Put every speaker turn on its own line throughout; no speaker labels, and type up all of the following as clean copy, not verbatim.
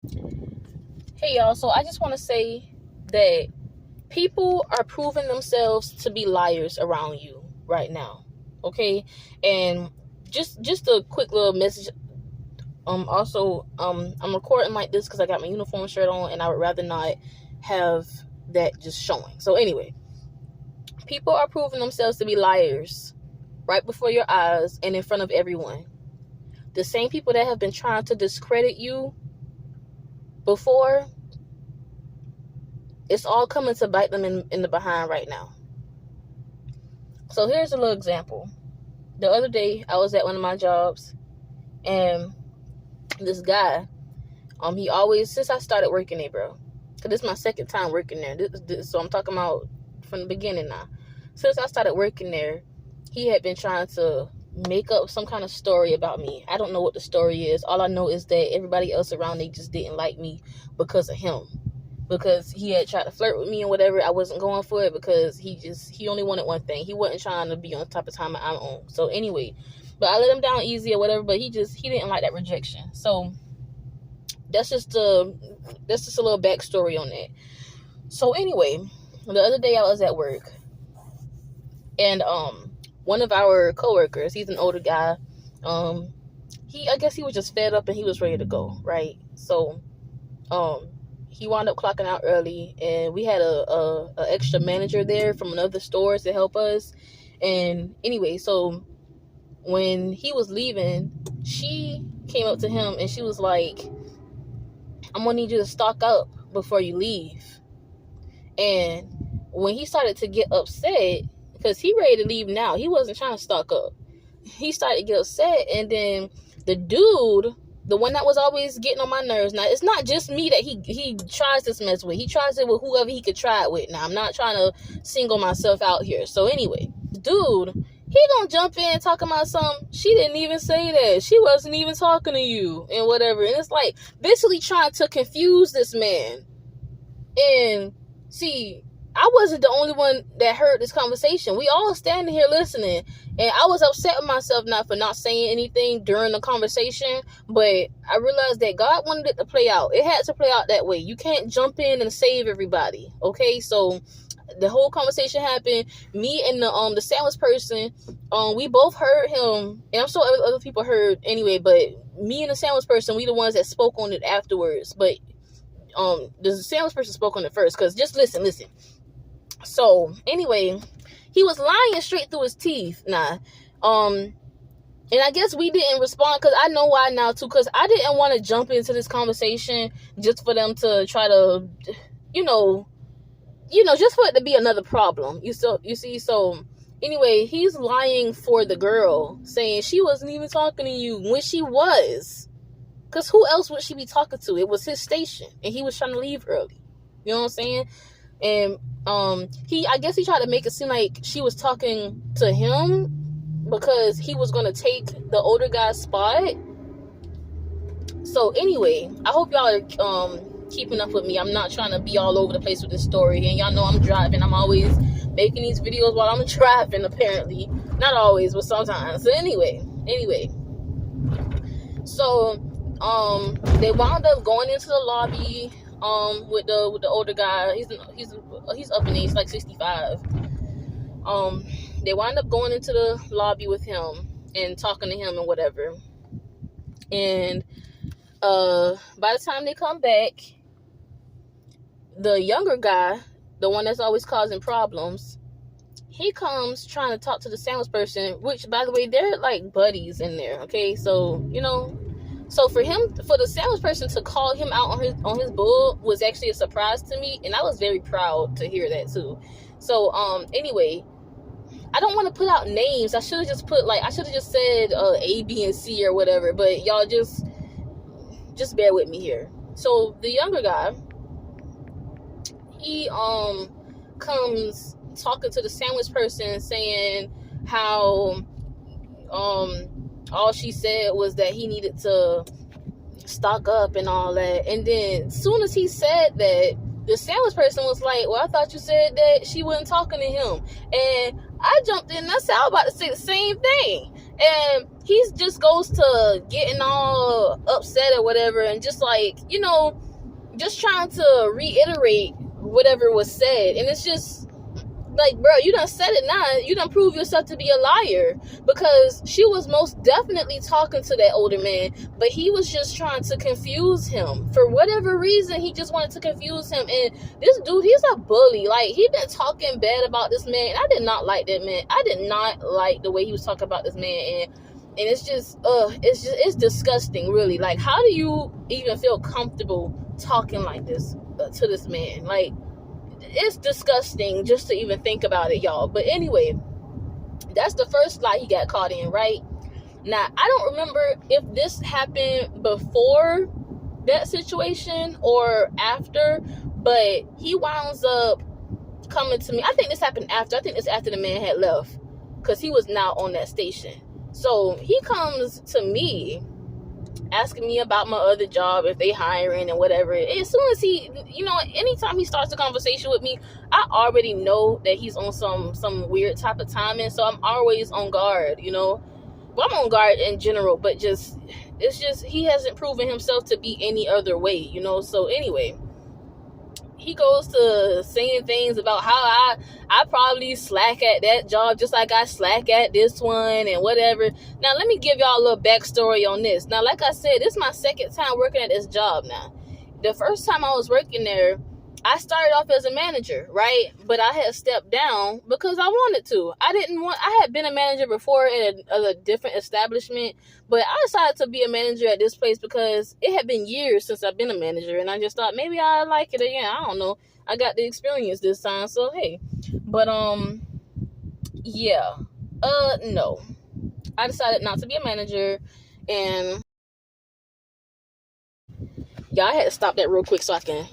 Hey y'all, so I just want to say that people are proving themselves to be liars around you right now. Okay? And just a quick little message. I'm recording like this because I got my uniform shirt on and I would rather not have that just showing. So anyway, people are proving themselves to be liars right before your eyes and in front of everyone. The same people that have been trying to discredit you before, it's all coming to bite them in the behind right now. So here's a little example. The other day, I was at one of my jobs, and this guy, he always, since I started working there, bro, because this is my second time working there, so I'm talking about from the beginning now. Since I started working there, he had been trying to make up some kind of story about me. I don't know what the story is. All I know is that everybody else around me just didn't like me because of him. Because he had tried to flirt with me and whatever. I wasn't going for it because he only wanted one thing. He wasn't trying to be on the type of time I'm on. So anyway, but I let him down easy or whatever, but he didn't like that rejection. So that's just a little backstory on that. So anyway, the other day I was at work, and one of our coworkers, he's an older guy, I guess he was just fed up and he was ready to go, right? So he wound up clocking out early, and we had a extra manager there from another store to help us. And anyway, so when he was leaving, she came up to him and she was like, "I'm gonna need you to stock up before you leave." And when he started to get upset, because he ready to leave now, he wasn't trying to stock up. He started to get upset, and then the dude, the one that was always getting on my nerves. Now, it's not just me that he tries this mess with. He tries it with whoever he could try it with. Now, I'm not trying to single myself out here. So anyway, dude, he gonna jump in talking about something. She didn't even say that. She wasn't even talking to you and whatever. And it's like basically trying to confuse this man. And see, I wasn't the only one that heard this conversation. We all standing here listening. And I was upset with myself for not saying anything during the conversation. But I realized that God wanted it to play out. It had to play out that way. You can't jump in and save everybody. Okay? So the whole conversation happened. Me and the sandwich person, we both heard him. And I'm sure other people heard anyway. But me and the sandwich person, we the ones that spoke on it afterwards. But the sandwich person spoke on it first. Because just listen. So anyway, he was lying straight through his teeth. And I guess we didn't respond because I know why now too. Because I didn't want to jump into this conversation just for them to try to, just for it to be another problem. You see. So anyway, he's lying for the girl, saying she wasn't even talking to you when she was. Because who else would she be talking to? It was his station, and he was trying to leave early. You know what I'm saying? And I guess he tried to make it seem like she was talking to him because he was going to take the older guy's spot. So anyway, I hope y'all are keeping up with me. I'm not trying to be all over the place with this story. And y'all know I'm driving. I'm always making these videos while I'm driving, apparently. Not always, but sometimes. So anyway. So they wound up going into the lobby with the older guy. He's up in age, like 65. They wind up going into the lobby with him and talking to him and whatever. And by the time they come back, the younger guy, the one that's always causing problems, he comes trying to talk to the sandwich person, which, by the way, they're like buddies in there. Okay, so so for the sandwich person to call him out on his bull was actually a surprise to me, and I was very proud to hear that too. So anyway, I don't want to put out names. I should have just said A, B, and C or whatever. But y'all just bear with me here. So the younger guy, he comes talking to the sandwich person, saying how all she said was that he needed to stock up and all that. And then as soon as he said that, the sandwich person was like, "Well, I thought you said that she wasn't talking to him." And I jumped in and I said, I was about to say the same thing. And he just goes to getting all upset or whatever, and just like, just trying to reiterate whatever was said. And it's just like, bro, you done said it now. You done prove yourself to be a liar, because she was most definitely talking to that older man, but he was just trying to confuse him. For whatever reason, he just wanted to confuse him. And this dude, he's a bully. Like, he been talking bad about this man, and I did not like that man. I did not like the way he was talking about this man. And it's just, it's disgusting, really. Like, how do you even feel comfortable talking like this to this man? Like, it's disgusting just to even think about it, y'all. But anyway, that's the first lie he got caught in, right? Now, I don't remember if this happened before that situation or after, but he winds up coming to me. I think this happened after. I think it's after the man had left, because he was now on that station. So he comes to me asking me about my other job, if they hiring and whatever. As soon as he, anytime he starts a conversation with me, I already know that he's on some weird type of timing. So I'm always on guard, Well, I'm on guard in general, but it's just he hasn't proven himself to be any other way, So anyway, he goes to saying things about how I probably slack at that job just like I slack at this one and whatever. Now, let me give y'all a little backstory on this. Now, like I said, this is my second time working at this job now. The first time I was working there, I started off as a manager, right? But I had stepped down because I wanted to. I had been a manager before in a different establishment, but I decided to be a manager at this place because it had been years since I've been a manager, and I just thought maybe I like it again. I don't know. I got the experience this time, so hey. But yeah. No. I decided not to be a manager, and yeah, I had to stop that real quick so I can,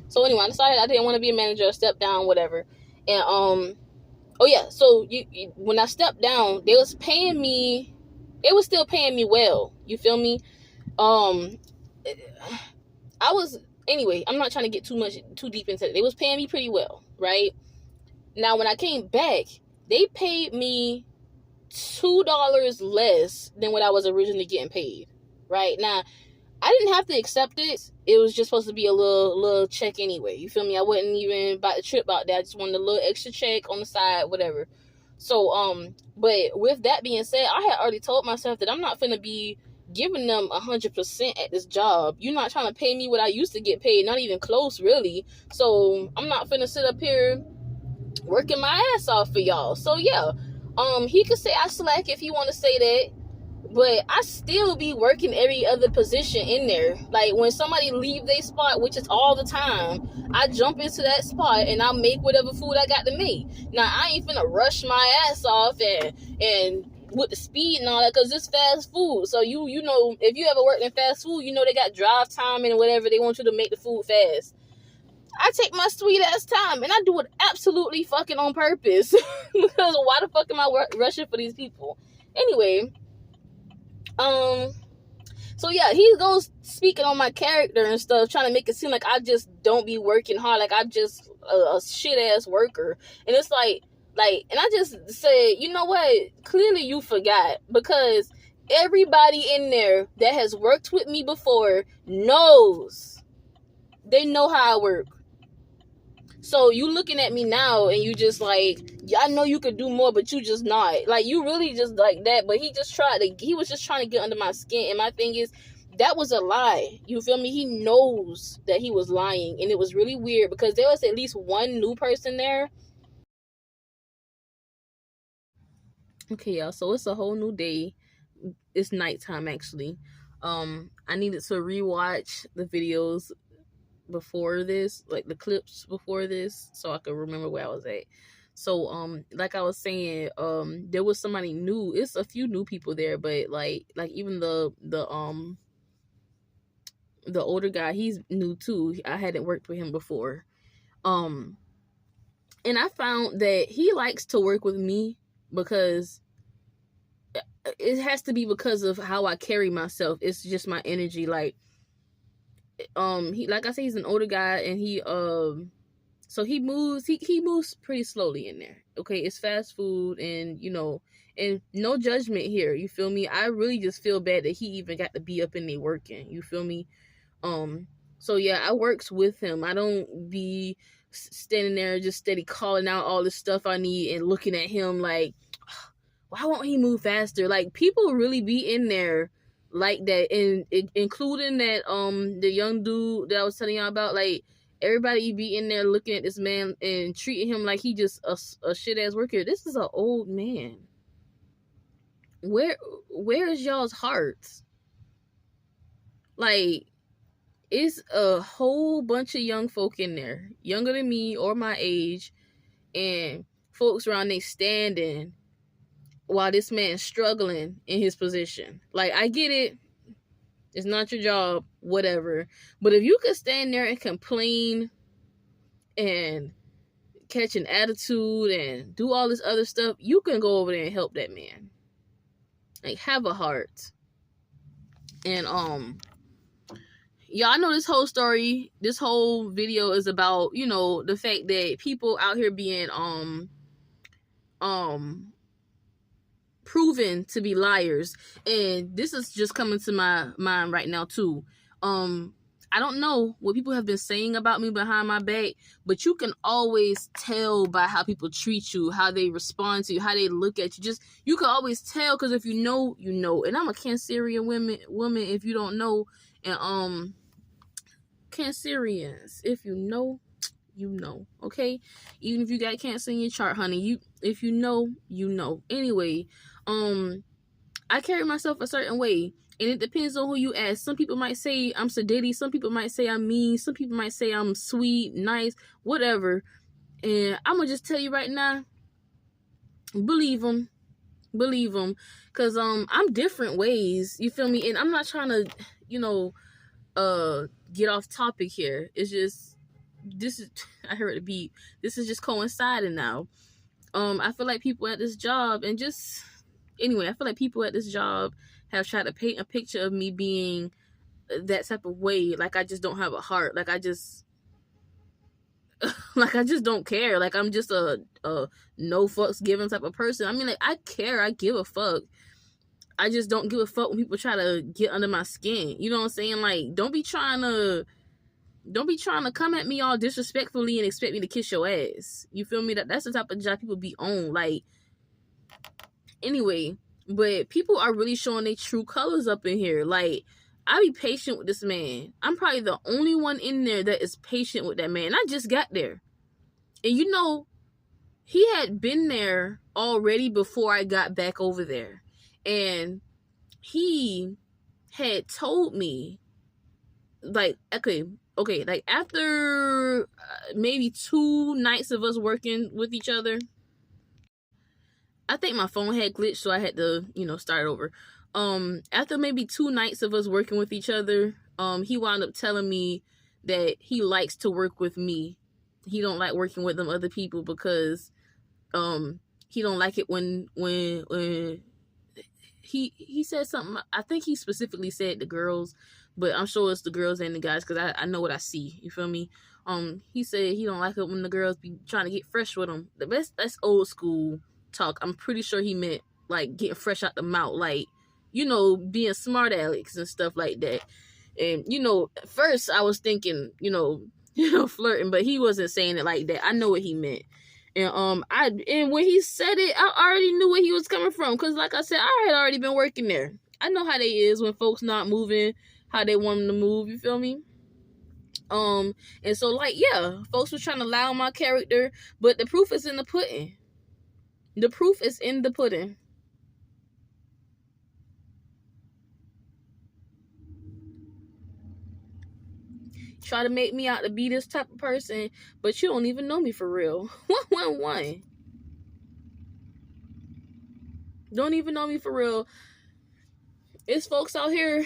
So anyway, I decided I didn't want to be a manager. I stepped down, whatever. And oh yeah. So when I stepped down, they was paying me. It was still paying me well. You feel me? I was anyway. I'm not trying to get too deep into it. They was paying me pretty well, right? Now when I came back, they paid me $2 less than what I was originally getting paid. Right now, I didn't have to accept it. It was just supposed to be a little check anyway. You feel me? I wasn't even about to trip about that. I just wanted a little extra check on the side, whatever. So, but with that being said, I had already told myself that I'm not finna be giving them 100% at this job. You're not trying to pay me what I used to get paid, not even close, really. So I'm not finna sit up here working my ass off for y'all. So yeah, he could say I slack if he want to say that. But I still be working every other position in there. Like, when somebody leave their spot, which is all the time, I jump into that spot and I make whatever food I got to make. Now, I ain't finna rush my ass off and with the speed and all that, because it's fast food. So, you know, if you ever worked in fast food, you know they got drive time and whatever. They want you to make the food fast. I take my sweet ass time, and I do it absolutely fucking on purpose. Because why the fuck am I rushing for these people? Anyway, so yeah, he goes speaking on my character and stuff, trying to make it seem like I just don't be working hard, like I'm just a shit ass worker. And it's like, and I just said, you know what? Clearly you forgot, because everybody in there that has worked with me before knows. They know how I work. So you looking at me now and you just like, yeah, I know you could do more, but you just not. Like, you really just like that. But he was just trying to get under my skin. And my thing is, that was a lie. You feel me? He knows that he was lying. And it was really weird, because there was at least one new person there. Okay, y'all. So it's a whole new day. It's nighttime, actually. I needed to rewatch the videos before this, like the clips before this, so I could remember where I was at. So like I was saying, there was somebody new. It's a few new people there, but like even the older guy, he's new too. I hadn't worked with him before. And I found that he likes to work with me because it has to be because of how I carry myself. It's just my energy. Like, he, like I said, he's an older guy, and so he moves pretty slowly in there. Okay, it's fast food, and And no judgment here, you feel me? I really just feel bad that he even got to be up in there working, you feel me? So yeah, I works with him. I don't be standing there just steady calling out all the stuff I need and looking at him like, why won't he move faster? Like, people really be in there like that, and including that the young dude that I was telling y'all about. Like, everybody be in there looking at this man and treating him like he just a shit ass worker. This is an old man. Where is y'all's hearts? Like, it's a whole bunch of young folk in there, younger than me or my age, and folks around they standing while this man's struggling in his position. Like, I get it. It's not your job, whatever. But if you could stand there and complain and catch an attitude and do all this other stuff, you can go over there and help that man. Like, have a heart. And y'all know this whole story, this whole video is about, you know, the fact that people out here being proven to be liars. And this is just coming to my mind right now too. I don't know what people have been saying about me behind my back, but you can always tell by how people treat you, how they respond to you, how they look at you. Just, you can always tell, because if you know, you know. And I'm a Cancerian woman, if you don't know. And Cancerians, if you know, you know, okay? Even if you got Cancer in your chart, honey, if you know, you know. Anyway, I carry myself a certain way, and it depends on who you ask. Some people might say I'm sedity, some people might say I'm mean, some people might say I'm sweet, nice, whatever. And I'm gonna just tell you right now, believe them, because I'm different ways, you feel me? And I'm not trying to, you know, get off topic here. It's just, this is, I heard the beat. This is just coinciding now. I feel like people at this job, and just, anyway, I feel like people at this job have tried to paint a picture of me being that type of way. Like, I just don't have a heart. Like, I just don't care. Like, I'm just a no fucks given type of person. I mean, like, I care. I give a fuck. I just don't give a fuck when people try to get under my skin. You know what I'm saying? Like, don't be trying to come at me all disrespectfully and expect me to kiss your ass. You feel me? That's the type of job people be on. Like, anyway, but people are really showing their true colors up in here. Like, I be patient with this man. I'm probably the only one in there that is patient with that man. I just got there. And you know, he had been there already before I got back over there. And he had told me, like, okay, like, after maybe 2 nights of us working with each other, I think my phone had glitched, so I had to, you know, start over. After maybe 2 nights of us working with each other, he wound up telling me that he likes to work with me. He don't like working with them other people because he don't like it when he said something. I think he specifically said the girls, but I'm sure it's the girls and the guys, because I know what I see. You feel me? He said he don't like it when the girls be trying to get fresh with him. That's old school talk. I'm pretty sure he meant, like, getting fresh out the mouth, like, you know, being smart alecks and stuff like that. And, you know, at first I was thinking, you know, flirting, but he wasn't saying it like that. I know what he meant. And when he said it, I already knew where he was coming from, because, like I said, I had already been working there. I know how they is when folks not moving how they want them to move, you feel me? And so, like, yeah, folks was trying to lie on my character, but the proof is in the pudding. The proof is in the pudding. Try to make me out to be this type of person, but you don't even know me for real. 111. Don't even know me for real. It's folks out here,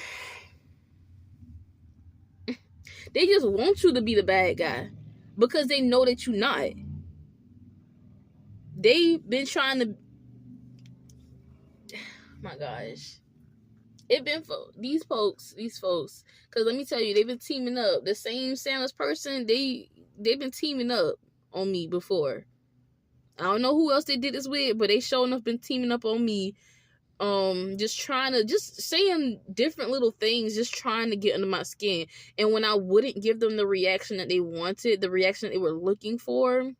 they just want you to be the bad guy because they know that you're not. They've been trying to, my gosh, it been for these folks, because let me tell you, they've been teaming up. The same Santa's person, they've been teaming up on me before. I don't know who else they did this with, but they showing up been teaming up on me. Just trying to, just saying different little things, just trying to get under my skin. And when I wouldn't give them the reaction that they wanted, the reaction they were looking for,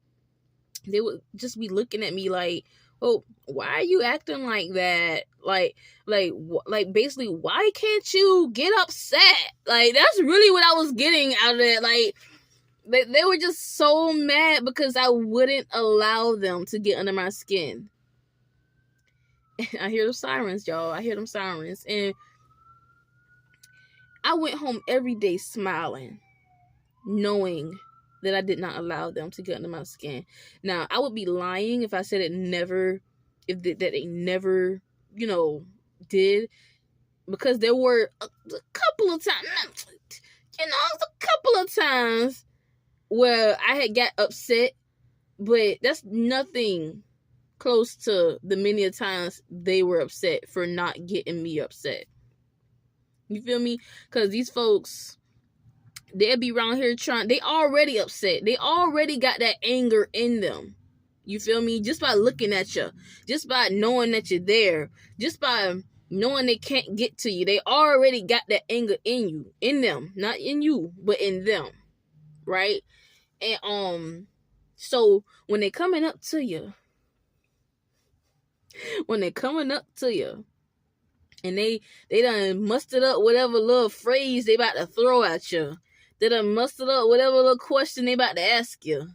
they would just be looking at me like, oh, why are you acting like that? Like basically, why can't you get upset? Like, that's really what I was getting out of it. Like, they were just so mad because I wouldn't allow them to get under my skin. I hear the sirens, y'all. I hear them sirens. And I went home every day smiling, knowing that I did not allow them to get under my skin. Now, I would be lying if I said that they never, did. Because there were a couple of times, where I had got upset, but that's nothing close to the many times they were upset for not getting me upset. You feel me? Because these folks, they'll be around here they already upset. They already got that anger in them. You feel me? Just by looking at you, just by knowing that you're there, just by knowing they can't get to you, they already got that anger in them, not in you, but in them, right? And so when they're coming up to you, and they done mustered up whatever little phrase they about to throw at you, they done mustered up whatever little question they about to ask you,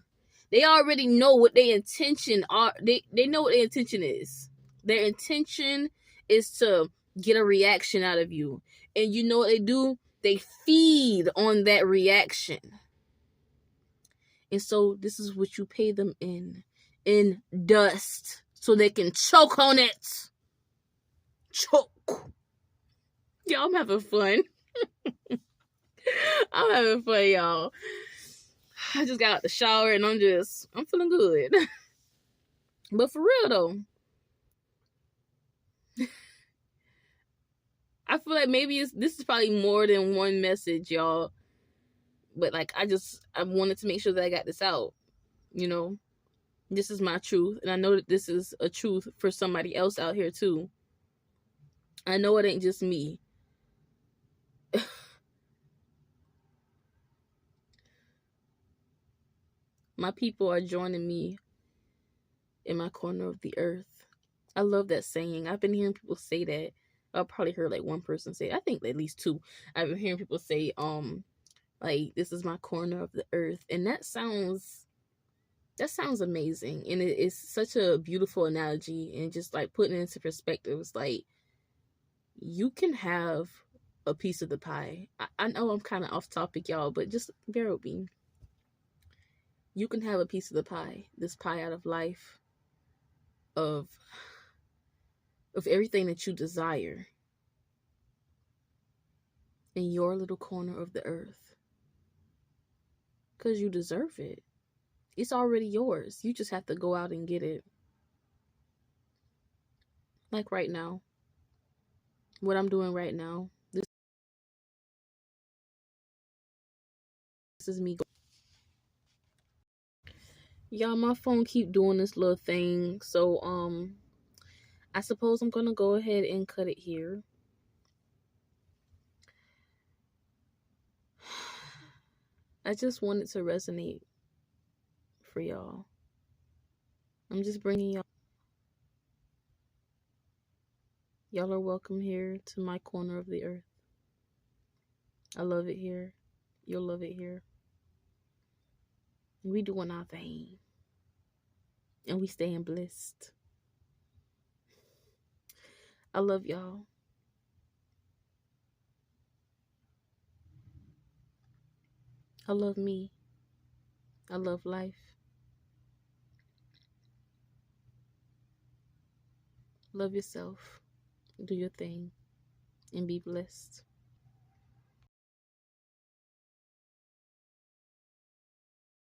they already know what their intention are. They know what their intention is. Their intention is to get a reaction out of you. And you know what they do? They feed on that reaction. And so this is what you pay them in dust, so they can choke on it. Choke. Y'all, I'm having fun. I'm having fun, y'all. I just got out the shower and I'm feeling good. But for real though, I feel like maybe this is probably more than one message, y'all. But like, I wanted to make sure that I got this out. This is my truth, and I know that this is a truth for somebody else out here too. I know it ain't just me. My people are joining me in my corner of the earth. I love that saying. I've been hearing people say that. I've probably heard like one person say it. I think at least two. I've been hearing people say, like, this is my corner of the earth. And that sounds amazing. And it's such a beautiful analogy. And just like putting it into perspective, it's like, you can have a piece of the pie. I know I'm kind of off topic, y'all, but just bear with me. You can have a piece of the pie, this pie out of life, of everything that you desire in your little corner of the earth. Because you deserve it. It's already yours. You just have to go out and get it. Like right now. What I'm doing right now. This is me. Y'all, my phone keep doing this little thing. So, I suppose I'm going to go ahead and cut it here. I just wanted to resonate for y'all. I'm just bringing y'all. Y'all are welcome here to my corner of the earth. I love it here. You'll love it here. We doing our thing. And we staying blessed. I love y'all. I love me. I love life. Love yourself. Do your thing. And be blessed.